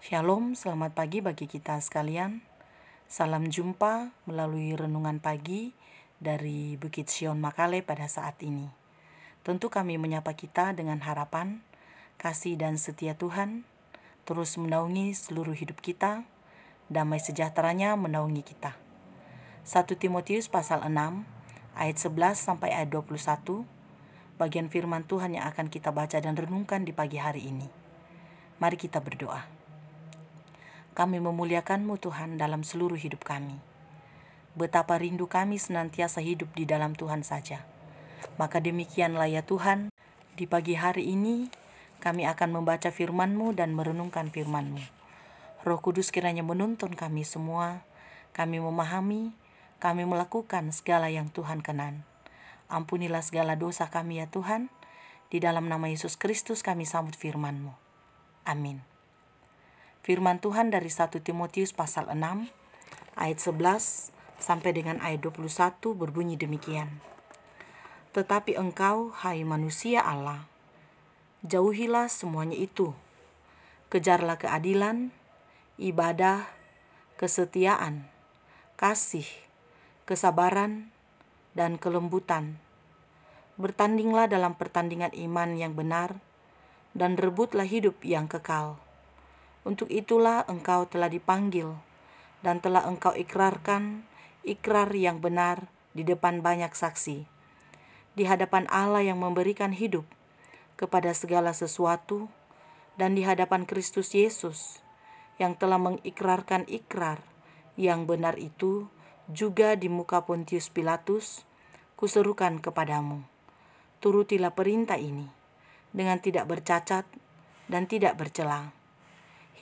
Shalom, selamat pagi bagi kita sekalian. Salam jumpa melalui renungan pagi dari Bukit Sion Makale pada saat ini. Tentu kami menyapa kita dengan harapan, kasih dan setia Tuhan terus menaungi seluruh hidup kita, damai sejahteranya menaungi kita. 1 Timotius pasal 6 ayat 11 sampai ayat 21, bagian firman Tuhan yang akan kita baca dan renungkan di pagi hari ini. Mari kita berdoa. Kami memuliakan-Mu Tuhan dalam seluruh hidup kami. Betapa rindu kami senantiasa hidup di dalam Tuhan saja. Maka demikianlah ya Tuhan, di pagi hari ini kami akan membaca firman-Mu dan merenungkan firman-Mu. Roh Kudus kiranya menuntun kami semua, kami memahami, kami melakukan segala yang Tuhan kenan. Ampunilah segala dosa kami ya Tuhan, di dalam nama Yesus Kristus kami sambut firman-Mu. Amin. Firman Tuhan dari 1 Timotius pasal 6 ayat 11 sampai dengan ayat 21 berbunyi demikian. Tetapi engkau, hai manusia Allah, jauhilah semuanya itu. Kejarlah keadilan, ibadah, kesetiaan, kasih, kesabaran, dan kelembutan. Bertandinglah dalam pertandingan iman yang benar, dan rebutlah hidup yang kekal. Untuk itulah engkau telah dipanggil dan telah engkau ikrarkan ikrar yang benar di depan banyak saksi, di hadapan Allah yang memberikan hidup kepada segala sesuatu, dan di hadapan Kristus Yesus yang telah mengikrarkan ikrar yang benar itu juga di muka Pontius Pilatus. Kuserukan kepadamu, turutilah perintah ini dengan tidak bercacat dan tidak bercela,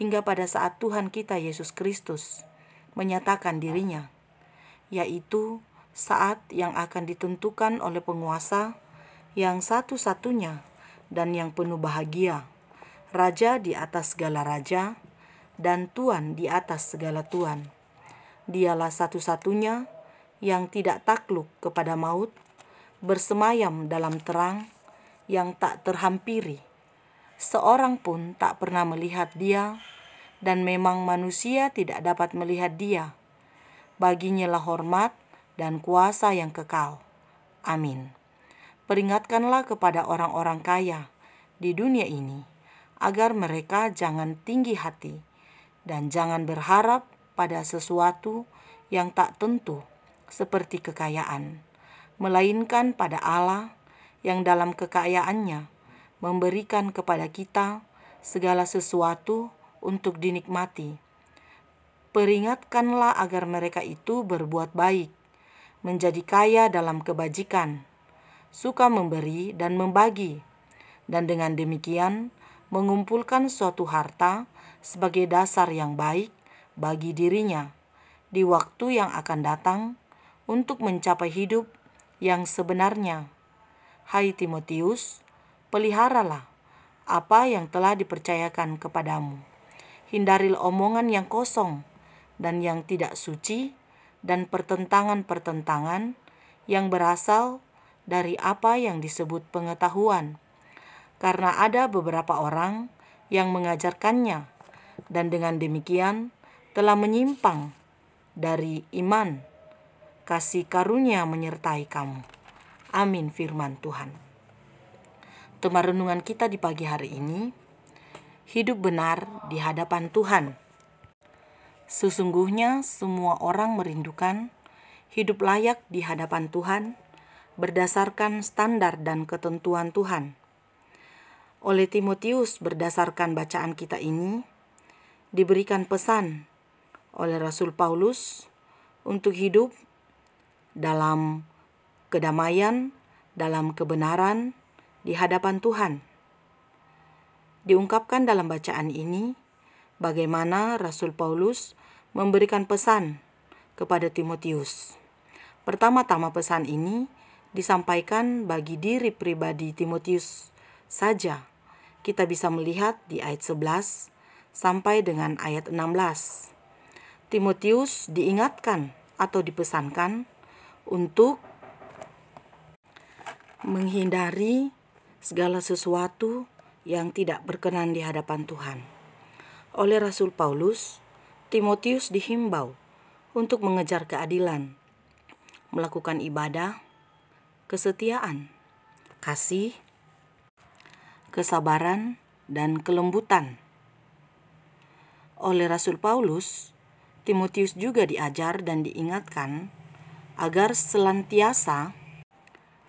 hingga pada saat Tuhan kita Yesus Kristus menyatakan dirinya, yaitu saat yang akan ditentukan oleh penguasa yang satu-satunya dan yang penuh bahagia, Raja di atas segala raja dan Tuan di atas segala tuan. Dialah satu-satunya yang tidak takluk kepada maut, bersemayam dalam terang yang tak terhampiri. Seorang pun tak pernah melihat dia, dan memang manusia tidak dapat melihat dia. Baginya lah hormat dan kuasa yang kekal. Amin. Peringatkanlah kepada orang-orang kaya di dunia ini, agar mereka jangan tinggi hati dan jangan berharap pada sesuatu yang tak tentu seperti kekayaan, melainkan pada Allah yang dalam kekayaannya memberikan kepada kita segala sesuatu untuk dinikmati. Peringatkanlah agar mereka itu berbuat baik, menjadi kaya dalam kebajikan, suka memberi dan membagi, dan dengan demikian mengumpulkan suatu harta sebagai dasar yang baik bagi dirinya di waktu yang akan datang untuk mencapai hidup yang sebenarnya. Hai Timotius, peliharalah apa yang telah dipercayakan kepadamu. Hindarilah omongan yang kosong dan yang tidak suci dan pertentangan-pertentangan yang berasal dari apa yang disebut pengetahuan. Karena ada beberapa orang yang mengajarkannya dan dengan demikian telah menyimpang dari iman. Kasih karunia menyertai kamu. Amin firman Tuhan. Tema renungan kita di pagi hari ini, hidup benar di hadapan Tuhan. Sesungguhnya semua orang merindukan hidup layak di hadapan Tuhan berdasarkan standar dan ketentuan Tuhan. Oleh Timotius, berdasarkan bacaan kita ini, diberikan pesan oleh Rasul Paulus untuk hidup dalam kedamaian, dalam kebenaran, di hadapan Tuhan. Diungkapkan dalam bacaan ini bagaimana Rasul Paulus memberikan pesan kepada Timotius. Pertama-tama pesan ini disampaikan bagi diri pribadi Timotius saja. Kita bisa melihat di ayat 11 sampai dengan ayat 16. Timotius diingatkan atau dipesankan untuk menghindari segala sesuatu yang tidak berkenan di hadapan Tuhan. Oleh Rasul Paulus, Timotius dihimbau untuk mengejar keadilan, melakukan ibadah, kesetiaan, kasih, kesabaran, dan kelembutan. Oleh Rasul Paulus, Timotius juga diajar dan diingatkan agar senantiasa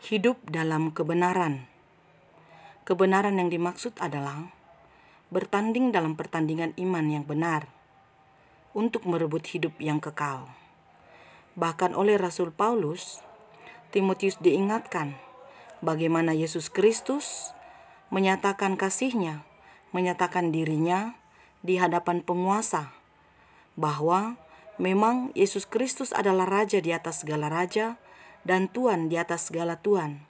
hidup dalam kebenaran. Kebenaran yang dimaksud adalah bertanding dalam pertandingan iman yang benar untuk merebut hidup yang kekal. Bahkan oleh Rasul Paulus, Timotius diingatkan bagaimana Yesus Kristus menyatakan kasih-Nya, menyatakan dirinya di hadapan penguasa, bahwa memang Yesus Kristus adalah Raja di atas segala raja dan Tuhan di atas segala Tuhan.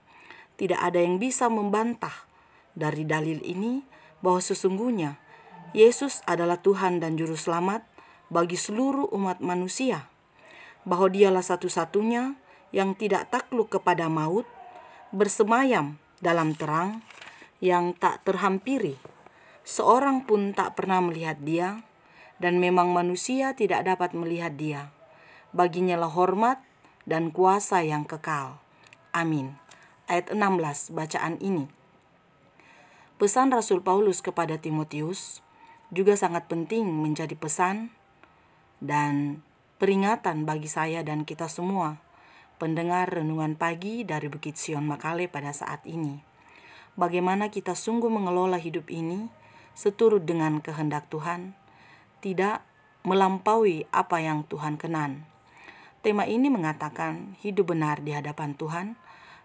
Tidak ada yang bisa membantah dari dalil ini bahwa sesungguhnya Yesus adalah Tuhan dan Juru Selamat bagi seluruh umat manusia, bahwa Dialah satu-satunya yang tidak takluk kepada maut, bersemayam dalam terang yang tak terhampiri. Seorang pun tak pernah melihat Dia, dan memang manusia tidak dapat melihat Dia. Baginya lah hormat dan kuasa yang kekal. Amin. Ayat 16 bacaan ini. Pesan Rasul Paulus kepada Timotius juga sangat penting menjadi pesan dan peringatan bagi saya dan kita semua, pendengar renungan pagi dari Bukit Sion Makale pada saat ini. Bagaimana kita sungguh mengelola hidup ini seturut dengan kehendak Tuhan, tidak melampaui apa yang Tuhan kenan. Tema ini mengatakan hidup benar di hadapan Tuhan,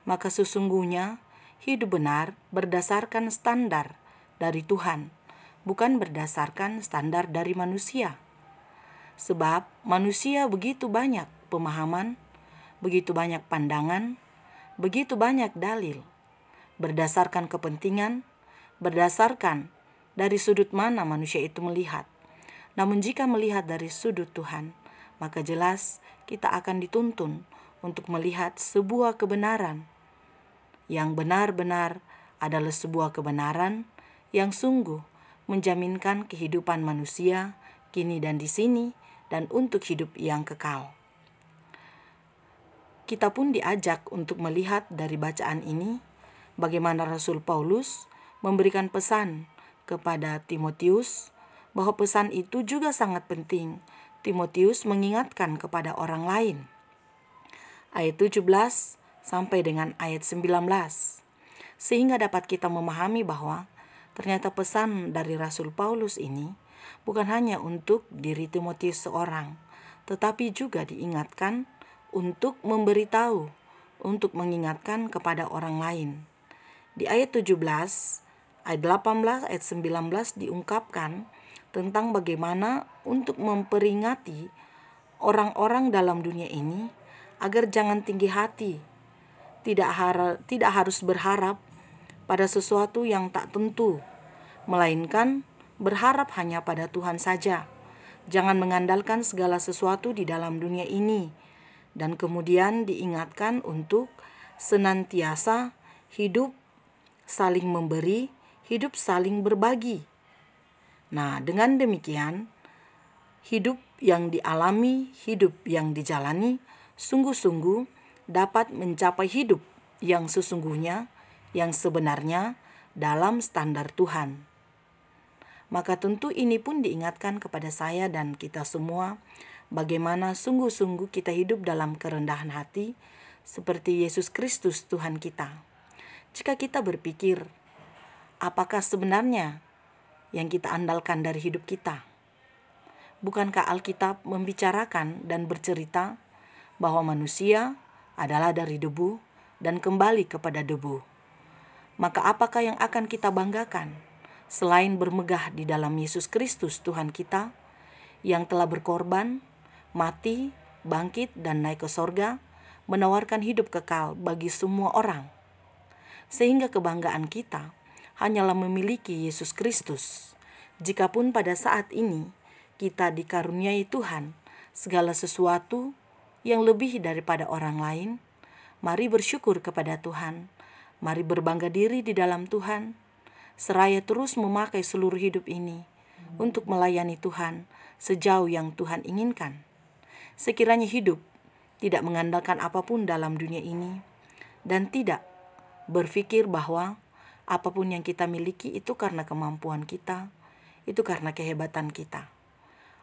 maka sesungguhnya hidup benar berdasarkan standar dari Tuhan, bukan berdasarkan standar dari manusia. Sebab manusia begitu banyak pemahaman, begitu banyak pandangan, begitu banyak dalil, berdasarkan kepentingan, berdasarkan dari sudut mana manusia itu melihat. Namun jika melihat dari sudut Tuhan, maka jelas kita akan dituntun untuk melihat sebuah kebenaran yang benar-benar adalah sebuah kebenaran yang sungguh menjaminkan kehidupan manusia kini dan di sini dan untuk hidup yang kekal. Kita pun diajak untuk melihat dari bacaan ini bagaimana Rasul Paulus memberikan pesan kepada Timotius, bahwa pesan itu juga sangat penting. Timotius mengingatkan kepada orang lain. Ayat 17 sampai dengan ayat 19. Sehingga dapat kita memahami bahwa ternyata pesan dari Rasul Paulus ini bukan hanya untuk diri Timotius seorang, tetapi juga diingatkan untuk memberitahu, untuk mengingatkan kepada orang lain. Di ayat 17, ayat 18, ayat 19 diungkapkan tentang bagaimana untuk memperingati orang-orang dalam dunia ini agar jangan tinggi hati, tidak harus berharap pada sesuatu yang tak tentu, melainkan berharap hanya pada Tuhan saja. Jangan mengandalkan segala sesuatu di dalam dunia ini. Dan kemudian diingatkan untuk senantiasa hidup saling memberi, hidup saling berbagi. Nah, dengan demikian, hidup yang dialami, hidup yang dijalani, sungguh-sungguh dapat mencapai hidup yang sesungguhnya, yang sebenarnya dalam standar Tuhan. Maka tentu ini pun diingatkan kepada saya dan kita semua, bagaimana sungguh-sungguh kita hidup dalam kerendahan hati, seperti Yesus Kristus Tuhan kita. Jika kita berpikir, apakah sebenarnya yang kita andalkan dari hidup kita? Bukankah Alkitab membicarakan dan bercerita bahwa manusia adalah dari debu dan kembali kepada debu? Maka apakah yang akan kita banggakan selain bermegah di dalam Yesus Kristus Tuhan kita, yang telah berkorban, mati, bangkit, dan naik ke sorga, menawarkan hidup kekal bagi semua orang. Sehingga kebanggaan kita hanyalah memiliki Yesus Kristus. Jikapun pada saat ini kita dikaruniai Tuhan segala sesuatu yang lebih daripada orang lain, mari bersyukur kepada Tuhan. Mari berbangga diri di dalam Tuhan, seraya terus memakai seluruh hidup ini untuk melayani Tuhan sejauh yang Tuhan inginkan. Sekiranya hidup tidak mengandalkan apapun dalam dunia ini dan tidak berpikir bahwa apapun yang kita miliki itu karena kemampuan kita, itu karena kehebatan kita.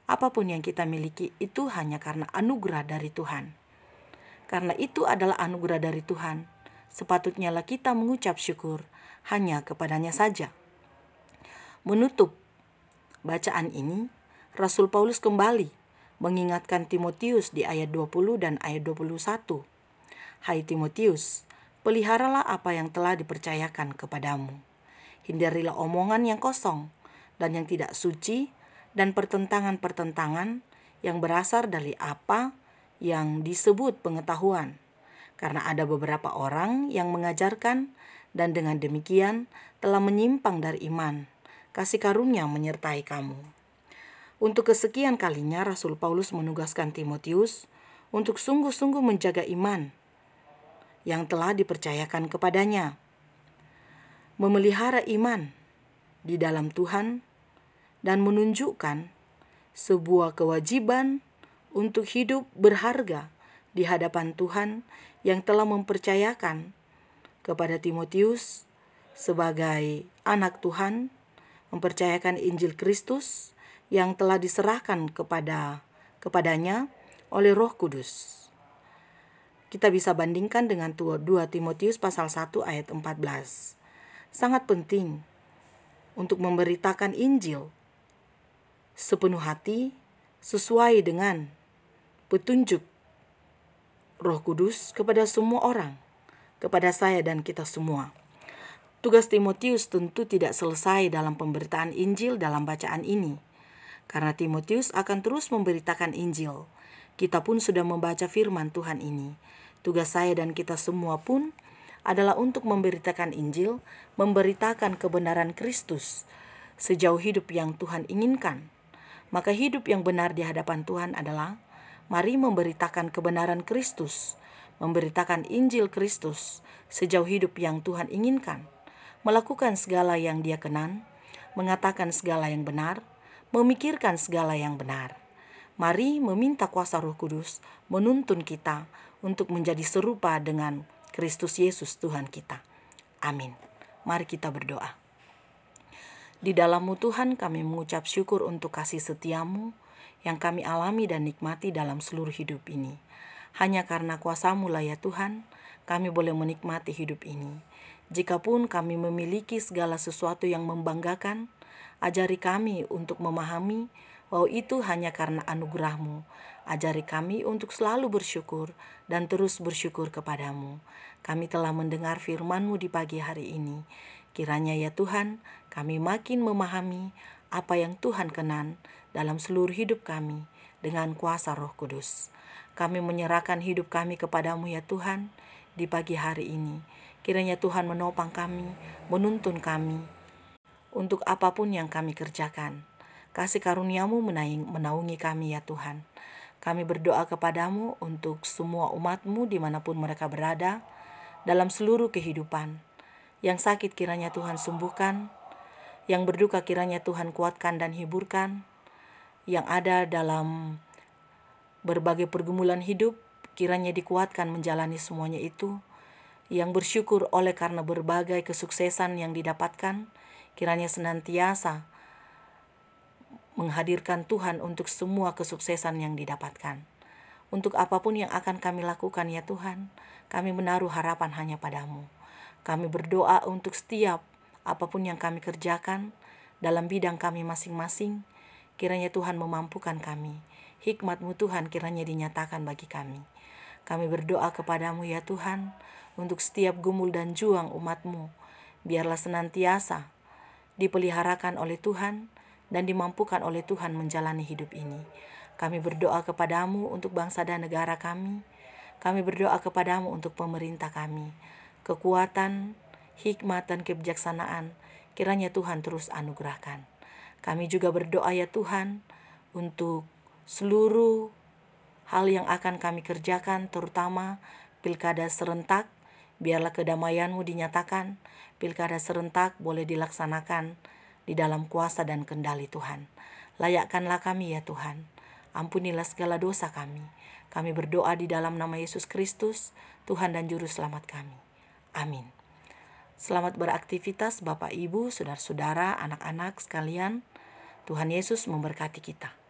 Apapun yang kita miliki itu hanya karena anugerah dari Tuhan. Karena itu adalah anugerah dari Tuhan, sepatutnya lah kita mengucap syukur hanya kepadanya saja. Menutup bacaan ini, Rasul Paulus kembali mengingatkan Timotius di ayat 20 dan ayat 21. Hai Timotius, peliharalah apa yang telah dipercayakan kepadamu. Hindarilah omongan yang kosong dan yang tidak suci dan pertentangan-pertentangan yang berasal dari apa yang disebut pengetahuan. Karena ada beberapa orang yang mengajarkan dan dengan demikian telah menyimpang dari iman. Kasih karunia menyertai kamu. Untuk kesekian kalinya Rasul Paulus menugaskan Timotius untuk sungguh-sungguh menjaga iman yang telah dipercayakan kepadanya. Memelihara iman di dalam Tuhan dan menunjukkan sebuah kewajiban untuk hidup berharga di hadapan Tuhan yang telah mempercayakan kepada Timotius sebagai anak Tuhan, mempercayakan Injil Kristus yang telah diserahkan kepadanya oleh Roh Kudus. Kita bisa bandingkan dengan 2 Timotius pasal 1 ayat 14. Sangat penting untuk memberitakan Injil sepenuh hati sesuai dengan petunjuk Roh Kudus kepada semua orang, kepada saya dan kita semua. Tugas Timotius tentu tidak selesai dalam pemberitaan Injil dalam bacaan ini, karena Timotius akan terus memberitakan Injil. Kita pun sudah membaca firman Tuhan ini. Tugas saya dan kita semua pun adalah untuk memberitakan Injil, memberitakan kebenaran Kristus sejauh hidup yang Tuhan inginkan. Maka hidup yang benar di hadapan Tuhan adalah mari memberitakan kebenaran Kristus, memberitakan Injil Kristus sejauh hidup yang Tuhan inginkan, melakukan segala yang Dia kenan, mengatakan segala yang benar, memikirkan segala yang benar. Mari meminta kuasa Roh Kudus menuntun kita untuk menjadi serupa dengan Kristus Yesus Tuhan kita. Amin. Mari kita berdoa. Di dalam-Mu Tuhan kami mengucap syukur untuk kasih setiamu yang kami alami dan nikmati dalam seluruh hidup ini. Hanya karena kuasa-Mu lah ya Tuhan, kami boleh menikmati hidup ini. Jikapun kami memiliki segala sesuatu yang membanggakan, ajari kami untuk memahami bahwa itu hanya karena anugerah-Mu. Ajari kami untuk selalu bersyukur dan terus bersyukur kepadamu. Kami telah mendengar firman-Mu di pagi hari ini. Kiranya ya Tuhan, kami makin memahami apa yang Tuhan kenan dalam seluruh hidup kami dengan kuasa Roh Kudus. Kami menyerahkan hidup kami kepadamu ya Tuhan di pagi hari ini. Kiranya Tuhan menopang kami, menuntun kami untuk apapun yang kami kerjakan. Kasih karunia-Mu menaungi kami ya Tuhan. Kami berdoa kepadamu untuk semua umat-Mu dimanapun mereka berada dalam seluruh kehidupan. Yang sakit kiranya Tuhan sembuhkan, yang berduka kiranya Tuhan kuatkan dan hiburkan, yang ada dalam berbagai pergumulan hidup kiranya dikuatkan menjalani semuanya itu, yang bersyukur oleh karena berbagai kesuksesan yang didapatkan, kiranya senantiasa menghadirkan Tuhan untuk semua kesuksesan yang didapatkan. Untuk apapun yang akan kami lakukan ya Tuhan, kami menaruh harapan hanya padamu. Kami berdoa untuk setiap apapun yang kami kerjakan dalam bidang kami masing-masing, kiranya Tuhan memampukan kami. Hikmat-Mu Tuhan kiranya dinyatakan bagi kami. Kami berdoa kepadamu ya Tuhan, untuk setiap gumul dan juang umat-Mu, biarlah senantiasa dipeliharakan oleh Tuhan dan dimampukan oleh Tuhan menjalani hidup ini. Kami berdoa kepadamu untuk bangsa dan negara kami. Kami berdoa kepadamu untuk pemerintah kami. Kekuatan, hikmat, dan kebijaksanaan kiranya Tuhan terus anugerahkan. Kami juga berdoa ya Tuhan untuk seluruh hal yang akan kami kerjakan, terutama pilkada serentak. Biarlah kedamaian-Mu dinyatakan, pilkada serentak boleh dilaksanakan di dalam kuasa dan kendali Tuhan. Layakkanlah kami ya Tuhan. Ampunilah segala dosa kami. Kami berdoa di dalam nama Yesus Kristus, Tuhan dan Juru Selamat kami. Amin. Selamat beraktivitas Bapak Ibu, saudara-saudara, anak-anak sekalian. Tuhan Yesus memberkati kita.